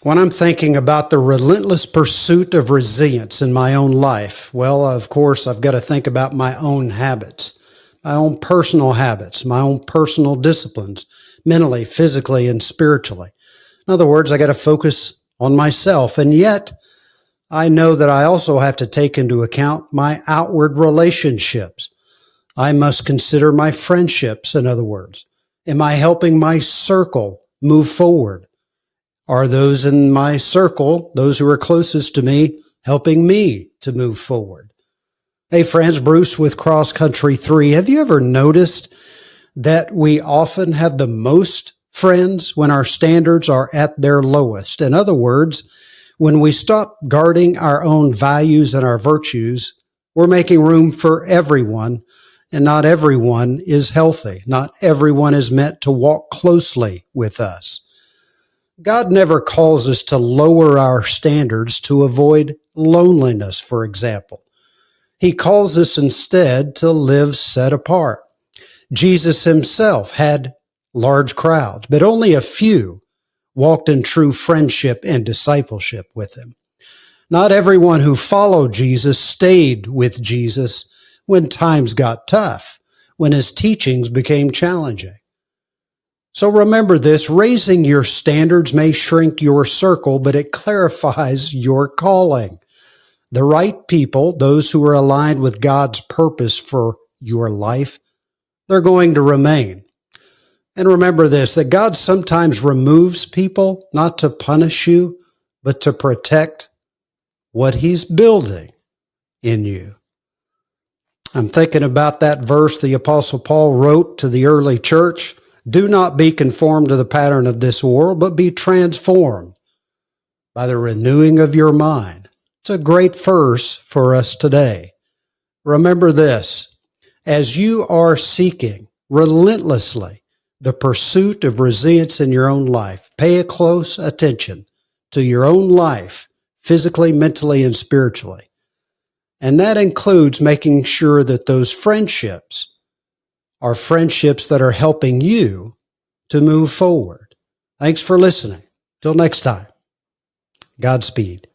When I'm thinking about the relentless pursuit of resilience in my own life, well, of course, I've got to think about my own habits, my own personal habits, my own personal disciplines, mentally, physically, and spiritually. In other words, I got to focus on myself. And yet, I know that I also have to take into account my outward relationships. I must consider my friendships, in other words. Am I helping my circle move forward? Are those in my circle, those who are closest to me, helping me to move forward? Hey friends, Bruce with Cross Country 3. Have you ever noticed that we often have the most friends when our standards are at their lowest? In other words, when we stop guarding our own values and our virtues, we're making room for everyone, and not everyone is healthy. Not everyone is meant to walk closely with us. God never calls us to lower our standards to avoid loneliness, for example. He calls us instead to live set apart. Jesus himself had large crowds, but only a few walked in true friendship and discipleship with him. Not everyone who followed Jesus stayed with Jesus when times got tough, when his teachings became challenging. So remember this, raising your standards may shrink your circle, but it clarifies your calling. The right people, those who are aligned with God's purpose for your life, they're going to remain. And remember this, that God sometimes removes people not to punish you, but to protect what he's building in you. I'm thinking about that verse the Apostle Paul wrote to the early church. Do not be conformed to the pattern of this world, but be transformed by the renewing of your mind. It's a great verse for us today. Remember this, as you are seeking relentlessly the pursuit of resilience in your own life, pay a close attention to your own life, physically, mentally, and spiritually. And that includes making sure that those friendships are friendships that are helping you to move forward. Thanks for listening. Till next time, Godspeed.